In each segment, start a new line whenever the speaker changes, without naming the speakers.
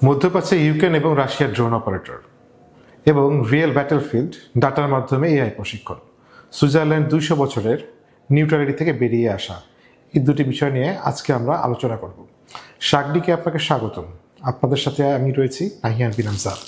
মধ্যপ্রাচ্যে ইউক্রেন এবং রাশিয়ার ড্রোন অপারেটর এবং রিয়েল ব্যাটেলফিল্ড ডাটার মাধ্যমে এআই প্রশিক্ষণ, সুইজারল্যান্ড 200 বছরের নিউট্রালিটি থেকে বেরিয়ে আসা, এই দুটি বিষয় নিয়ে আজকে আমরা আলোচনা করব। শাকডিকে আপনাকে স্বাগতম। আপনাদের সাথে আমি রয়েছি নাহিয়ান বিন আমজাদ।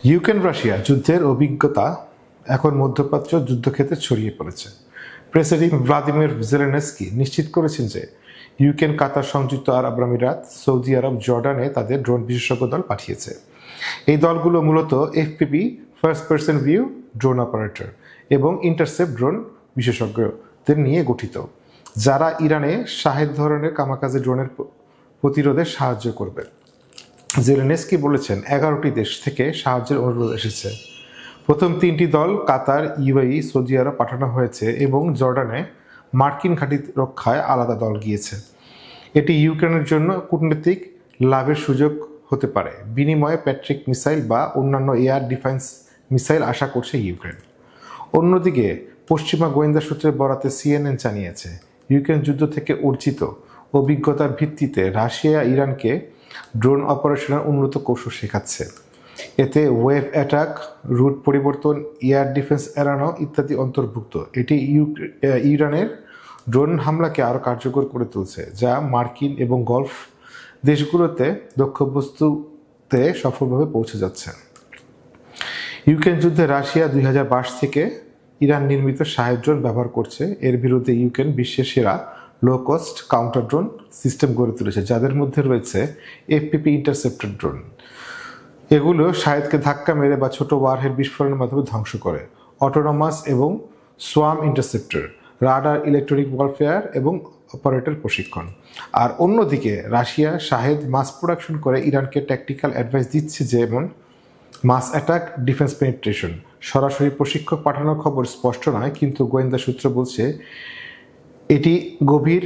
ইউক্রেন রাশিয়া যুদ্ধের অভিজ্ঞতা এখন মধ্যপ্রাচ্য যুদ্ধক্ষেত্রে ছড়িয়ে পড়েছে। প্রেসিডেন্ট ভ্লাদিমির জেলেনস্কি নিশ্চিত করেছেন যে ইউক্রেন, কাতার, সংযুক্ত আরব আমিরাত, সৌদি আরব, জর্ডানে তাদের ড্রোন বিশেষজ্ঞ দল পাঠিয়েছে। এই দলগুলো মূলত FPV, first person view drone operator এবং ইন্টারসেপ্ট ড্রোন বিশেষজ্ঞদের নিয়ে গঠিত, যারা ইরানে শাহেদ ধরনের কামাকাজি ড্রোনের প্রতিরোধে সাহায্য করবে। জেলেনস্কি বলেছেন 11টি দেশ থেকে সাহায্যের অনুরোধ এসেছে। প্রথম 3টি দল কাতার, ইউএই, সৌদি আরব পাঠানো হয়েছে এবং জর্ডানে মার্কিন ঘাঁটি রক্ষায় আলাদা দল গিয়েছে। এটি ইউক্রেনের জন্য কূটনৈতিক লাভের সুযোগ হতে পারে। বিনিময়ে প্যাট্রিক মিসাইল বা অন্যান্য এয়ার ডিফেন্স মিসাইল আশা করছে ইউক্রেন। অন্যদিকে পশ্চিমা গোয়েন্দা সূত্রের বরাতে সিএনএন জানিয়েছে, ইউক্রেন যুদ্ধ থেকে অর্জিত অভিজ্ঞতার ভিত্তিতে রাশিয়া ইরানকে ড্রোন অপারেশনের উন্নত কৌশল শেখাচ্ছে। এতে ওয়েভ অ্যাটাক, রুট পরিবর্তন, এয়ার ডিফেন্স এড়ানো ইত্যাদি অন্তর্ভুক্ত। এটি ইরানের ড্রোন হামলাকে আরও কার্যকর করে তুলছে, যা মার্কিন এবং গলফ দেশগুলোতে লক্ষ্যবস্তুতে সফলভাবে পৌঁছে যাচ্ছে। ইউক্রেন যুদ্ধে রাশিয়া 2022 থেকে ইরান নির্মিত শাহেদ ড্রোন ব্যবহার করছে। এর বিরুদ্ধে ইউক্রেন বিশ্বের সেরা low cost counter drone system গড়ে তুলেছে, যাদের মধ্যে রয়েছে এফপিপি ইন্টারসেপ্টর ড্রোন। এগুলো শাহেদকে ধাক্কা মেরে বা ছোট ওয়ারহেড বিস্ফোরণের মাধ্যমে ধ্বংস করে। অটোনমাস এবং swamp interceptor, radar, electronic warfare এবং অপারেটর প্রশিক্ষণ। আর অন্যদিকে রাশিয়া শাহেদ মাস প্রোডাকশন করে ইরানকে ট্যাকটিক্যাল অ্যাডভাইস দিচ্ছে, যেমন মাস অ্যাটাক, ডিফেন্স পেনিট্রেশন। সরাসরি প্রশিক্ষক পাঠানোর খবর স্পষ্ট নয়, কিন্তু গোয়েন্দা সূত্র বলছে এটি গভীর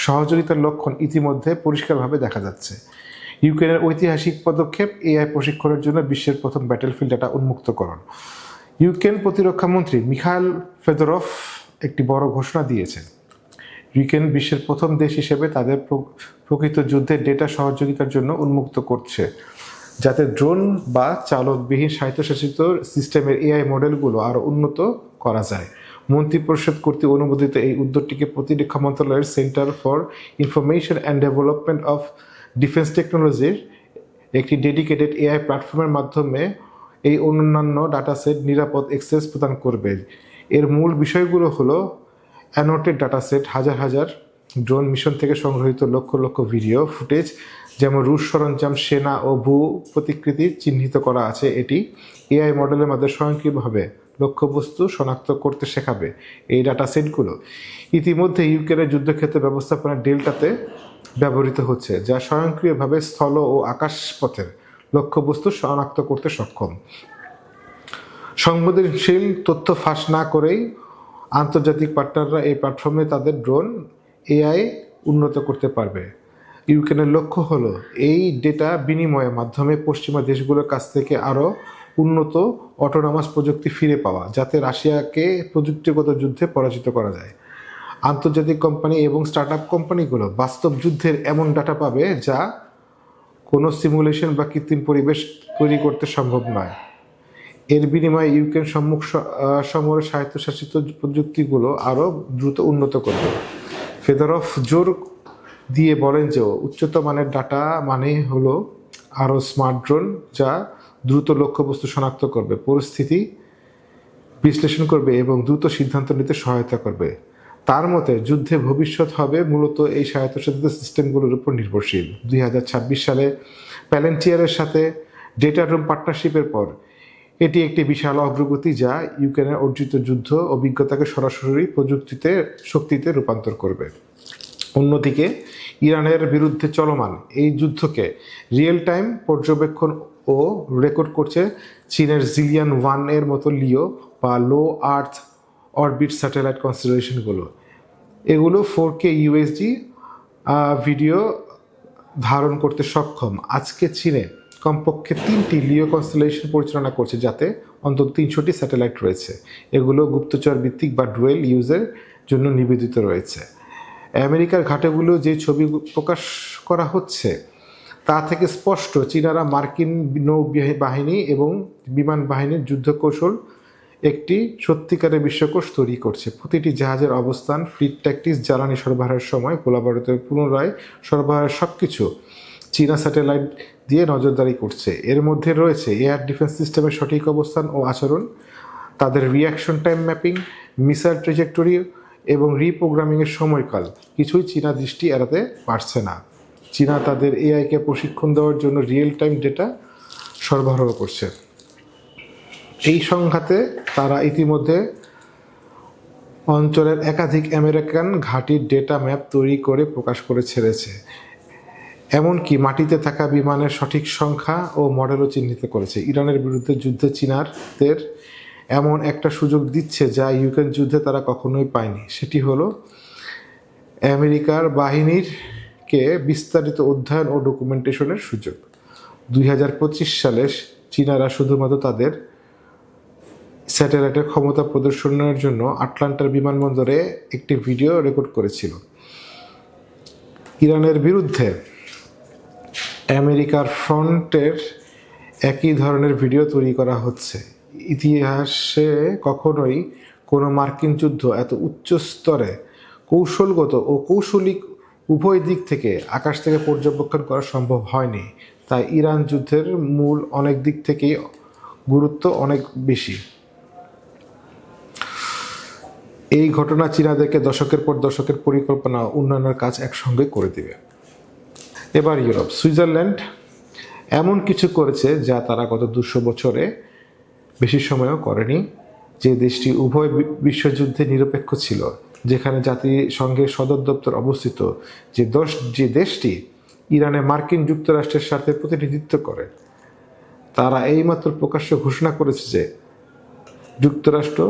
সহযোগিতার লক্ষণ ইতিমধ্যে পরিষ্কারভাবে দেখা যাচ্ছে। ইউক্রেনের ঐতিহাসিক পদক্ষেপ এআই প্রশিক্ষণের জন্য বিশ্বের প্রথম ব্যাটেলফিল্ড ডাটা উন্মুক্তকরণ। ইউক্রেন প্রতিরক্ষা মন্ত্রী মিখাইল ফেদরভ একটি বড় ঘোষণা দিয়েছেন। ইউক্রেন বিশ্বের প্রথম দেশ হিসেবে তাদের প্রকৃত যুদ্ধের ডেটা সহযোগিতার জন্য উন্মুক্ত করছে, যাতে ড্রোন বা চালকবিহীন স্বায়ত্তশাসিত সিস্টেমের এআই মডেলগুলো আরও উন্নত করা যায়। মন্ত্রিপরিষদ কর্তৃক অনুমোদিত এই উদ্যোগটিকে প্রতিরক্ষা মন্ত্রণালয়ের centre for information and development of defence টেকনোলজির একটি ডেডিকেটেড এআই প্ল্যাটফর্মের মাধ্যমে এই অন্যান্য ডাটাসেট নিরাপদ অ্যাক্সেস প্রদান করবে। এর মূল বিষয়গুলো হলো অ্যানোটেড ডাটাসেট, হাজার হাজার ড্রোন মিশন থেকে সংগ্রহীত লক্ষ লক্ষ ভিডিও ফুটেজ, যেমন রুশ সরঞ্জাম, সেনা ও ভূ প্রতিকৃতি চিহ্নিত করা আছে। এটি এআই মডেলের মাধ্যমে স্বয়ংক্রিয়ভাবে লক্ষ্যবস্তু শনাক্ত করতে শেখাবে। এই ডাটাসেটগুলো ইতিমধ্যে ইউক্রেনের যুদ্ধক্ষেত্র ব্যবস্থাপনা ডেল্টাতে ব্যবহৃত হচ্ছে, যা স্বয়ংক্রিয়ভাবে স্থল ও আকাশপথের লক্ষ্যবস্তু শনাক্ত করতে সক্ষম। সংবেদনশীল তথ্য ফাঁস না করেই আন্তর্জাতিক পার্টনাররা এই প্ল্যাটফর্মে তাদের ড্রোন এআই উন্নত করতে পারবে। ইউক্রেনের লক্ষ্য হলো এই ডেটা বিনিময়ের মাধ্যমে পশ্চিমা দেশগুলোর কাছ থেকে আরও উন্নত অটোনমাস প্রযুক্তি ফিরে পাওয়া, যাতে রাশিয়াকে প্রযুক্তিগত যুদ্ধে পরাজিত করা যায়। আন্তর্জাতিক কোম্পানি এবং স্টার্টআপ কোম্পানিগুলো বাস্তব যুদ্ধের এমন ডাটা পাবে যা কোনো সিমুলেশন বা কৃত্রিম পরিবেশ তৈরি করতে সম্ভব নয়। এর বিনিময়ে ইউক্রেন সম্মুখ সমরের স্বায়ত্তশাসিত প্রযুক্তিগুলো আরও দ্রুত উন্নত করবে। ফেদরভ জোর দিয়ে বলেন যে উচ্চতর মানের ডাটা মানে হলো আরও স্মার্ট ড্রোন, যা দ্রুত লক্ষ্যবস্তু শনাক্ত করবে, পরিস্থিতি বিশ্লেষণ করবে এবং দ্রুত সিদ্ধান্ত নিতে সহায়তা করবে। তার মতে যুদ্ধে ভবিষ্যৎ হবে মূলত এই স্বায়ত্তশাসিত সিস্টেমগুলোর উপর নির্ভরশীল। 2026 সালে প্যালেন্টিয়ারের সাথে ডেটা রুম পার্টনারশিপের পর এটি একটি বিশাল অগ্রগতি, যা ইউক্রেনের অর্জিত যুদ্ধ অভিজ্ঞতাকে সরাসরি প্রযুক্তিতে শক্তিতে রূপান্তর করবে। অন্যদিকে ইরানের বিরুদ্ধে চলমান এই যুদ্ধকে রিয়েল টাইম পর্যবেক্ষণ ও রেকর্ড করছে চীনের জিলিয়ান 1 এর মতো লিও বা লো আর্থ অরবিট স্যাটেলাইট কনস্টেলেশনগুলো। এগুলো 4K UHD ভিডিও ধারণ করতে সক্ষম। আজকে চীনে কমপক্ষে 3টি লিও কনস্টেলেশন পরিচালনা করছে, যাতে অন্তত 300টি স্যাটেলাইট রয়েছে। এগুলো গুপ্তচর ভিত্তিক বা ডুয়েল ইউজের জন্য নিবেদিত রয়েছে। আমেরিকার ঘাঁটিগুলো যে ছবি প্রকাশ করা হচ্ছে তা থেকে স্পষ্ট চীনারা মার্কিন নৌবাহিনী এবং বিমান বাহিনীর যুদ্ধ কৌশল একটি সত্যিকারের বিশ্বকোষ তৈরি করছে। প্রতিটি জাহাজের অবস্থান, ফ্লিট ট্যাকটিক্স, জ্বালানি সরবরাহের সময়, গোলাবারুদের পুনরায় সরবরাহের সবকিছু চীনা স্যাটেলাইট দিয়ে নজরদারি করছে। এর মধ্যে রয়েছে এয়ার ডিফেন্স সিস্টেমের সঠিক অবস্থান ও আচরণ, তাদের রিয়াকশন টাইম ম্যাপিং, মিসাইল ট্রেজেক্টরি এবং রিপ্রোগ্রামিংয়ের সময়কাল। কিছুই চীনা দৃষ্টি এড়াতে পারছে না। চীনা তাদের এআইকে প্রশিক্ষণ দেওয়ার জন্য রিয়েল টাইম ডেটা সরবরাহ করছে। এই সংঘাতে তারা ইতিমধ্যে অঞ্চলের একাধিক আমেরিকান ঘাঁটির ডেটা ম্যাপ তৈরি করে প্রকাশ করে ছেড়েছে। এমনকি মাটিতে থাকা বিমানের সঠিক সংখ্যা ও মডেলও চিহ্নিত করেছে। ইরানের বিরুদ্ধে যুদ্ধে চীনারদের এমন একটা সুযোগ দিচ্ছে যা ইউক্রেন যুদ্ধে তারা কখনোই পায়নি। সেটি হলো আমেরিকার বাহিনীরকে বিস্তারিত অধ্যয়ন ও ডকুমেন্টেশনের সুযোগ। 2025 সালে চীনারা শুধুমাত্র তাদের স্যাটেলাইটের ক্ষমতা প্রদর্শনের জন্য আটলান্টার বিমানবন্দরে একটি ভিডিও রেকর্ড করেছিল। ইরানের বিরুদ্ধে আমেরিকার ফ্রন্টের একই ধরনের ভিডিও তৈরি করা হচ্ছে। ইতিহাসে কখনোই কোনো মার্কিন যুদ্ধ এত উচ্চ স্তরে কৌশলগত ও কৌশলিক উভয় দিক থেকে আকাশ থেকে পর্যবেক্ষণ করা সম্ভব হয়নি। তাই ইরান যুদ্ধের মূল অনেক দিক থেকেই গুরুত্ব অনেক বেশি। এই ঘটনা চীনাদেরকে দশকের পর দশকের পরিকল্পনা উন্নয়নের কাজ একসঙ্গে করে দিবে। এবার ইউরোপ। সুইজারল্যান্ড এমন কিছু করেছে যা তারা গত 200 বছরে বেশি সময়ও করেনি। যে দেশটি উভয় বিশ্বযুদ্ধে নিরপেক্ষ ছিল, যেখানে জাতিসংঘের সদর দপ্তর অবস্থিত, যে দেশটি ইরানে মার্কিন যুক্তরাষ্ট্রের সাথে প্রতিনিধিত্ব করে, তারা এইমাত্র প্রকাশ্যে ঘোষণা করেছে যে যুক্তরাষ্ট্র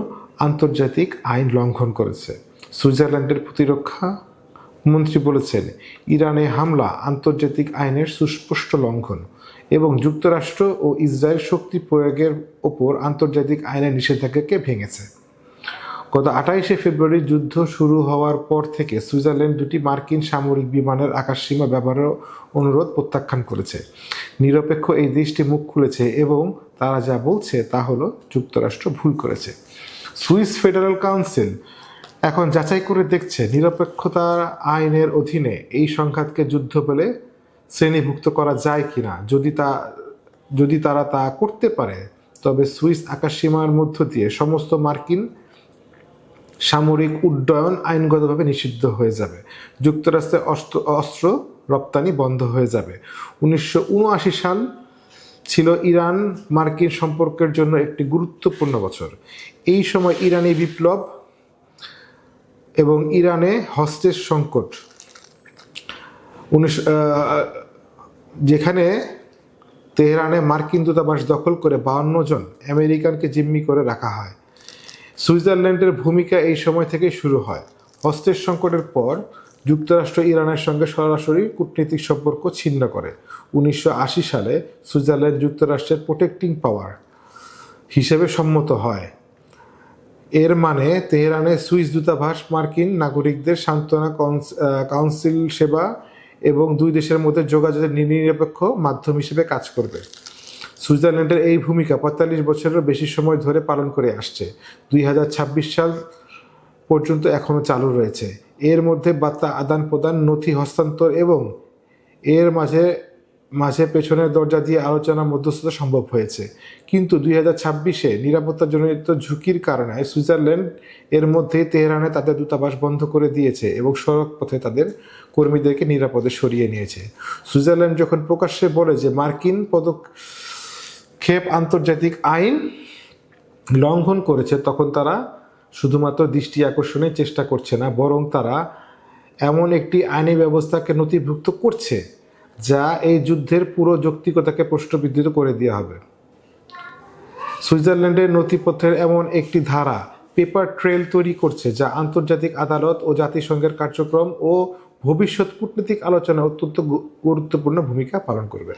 আন্তর্জাতিক আইন লঙ্ঘন করেছে। সুইজারল্যান্ডের প্রতিরক্ষা মন্ত্রী বলেছেন, ইরানে হামলা আন্তর্জাতিক আইনের সুস্পষ্ট লঙ্ঘন এবং যুক্তরাষ্ট্র ও ইসরায়েল শক্তি প্রয়োগের ওপর আন্তর্জাতিক আইনের নিষেধাজ্ঞাকে ভেঙেছে। গত 28 ফেব্রুয়ারি যুদ্ধ শুরু হওয়ার পর থেকে সুইজারল্যান্ড 2টি মার্কিন সামরিক বিমানের আকাশসীমা ব্যবহারের অনুরোধ প্রত্যাখ্যান করেছে। নিরপেক্ষ এই দেশটি মুখ খুলেছে এবং তারা যা বলছে তা হলো যুক্তরাষ্ট্র ভুল করেছে। সুইস ফেডারেল কাউন্সিল এখন যাচাই করে দেখছে নিরপেক্ষতার আইনের অধীনে এই সংঘাতকে যুদ্ধ বলে শ্রেণীভুক্ত করা যায় কিনা। যদি তারা তা করতে পারে, তবে সুইস আকাশসীমার মধ্য দিয়ে সমস্ত মার্কিন সামরিক উড্ডয়ন আইনগতভাবে নিষিদ্ধ হয়ে যাবে। যুক্তরাষ্ট্রে অস্ত্র রপ্তানি বন্ধ হয়ে যাবে। 1979 সাল ছিল ইরান মার্কিন সম্পর্কের জন্য একটি গুরুত্বপূর্ণ বছর। এই সময় ইরানি বিপ্লব এবং ইরানে হস্টেজ সংকট, যেখানে তেহরানে মার্কিন দূতাবাস দখল করে 52 জন আমেরিকানকে জিম্মি করে রাখা হয়। সুইজারল্যান্ডের ভূমিকা এই সময় থেকেই শুরু হয়। হস্টেজ সংকটের পর যুক্তরাষ্ট্র ইরানের সঙ্গে সরাসরি কূটনৈতিক সম্পর্ক ছিন্ন করে। 1980 সালে সুইজারল্যান্ড যুক্তরাষ্ট্রের প্রোটেক্টিং পাওয়ার হিসেবে সম্মত হয়। এর মানে তেহরানে সুইস দূতাবাস মার্কিন নাগরিকদের সান্ত্বনা, কাউন্সিল সেবা এবং দুই দেশের মধ্যে যোগাযোগের নিরপেক্ষ মাধ্যম হিসেবে কাজ করবে। সুইজারল্যান্ডের এই ভূমিকা 45 বছরেরও বেশি সময় ধরে পালন করে আসছে। 2026 সাল পর্যন্ত এখনও চালু রয়েছে। এর মধ্যে বার্তা আদান প্রদান, নথি হস্তান্তর এবং এর মাঝে পেছনের দরজা দিয়ে আলোচনা মধ্যস্থতা সম্ভব হয়েছে। কিন্তু 2026-এ নিরাপত্তাজনিত ঝুঁকির কারণে সুইজারল্যান্ড এর মধ্যেই তেহরানে তাদের দূতাবাস বন্ধ করে দিয়েছে এবং সড়ক পথে তাদের কর্মীদেরকে নিরাপদে সরিয়ে নিয়েছে। সুইজারল্যান্ড যখন প্রকাশ্যে বলে যে মার্কিন পদক্ষেপ আন্তর্জাতিক আইন লঙ্ঘন করেছে, তখন তারা শুধুমাত্র দৃষ্টি আকর্ষণের চেষ্টা করছে না, বরং তারা এমন একটি আইনি ব্যবস্থাকে নথিভুক্ত করছে যা এই যুদ্ধের পুরো যৌক্তিকতাকে প্রশ্নবিদ্ধ করে দেওয়া হবে। সুইজারল্যান্ডের নথিপত্রের এমন একটি ধারা পেপার ট্রেল তৈরি করছে যা আন্তর্জাতিক আদালত ও জাতিসংঘের কার্যক্রম ও ভবিষ্যৎ কূটনৈতিক আলোচনায় অত্যন্ত গুরুত্বপূর্ণ ভূমিকা পালন করবে।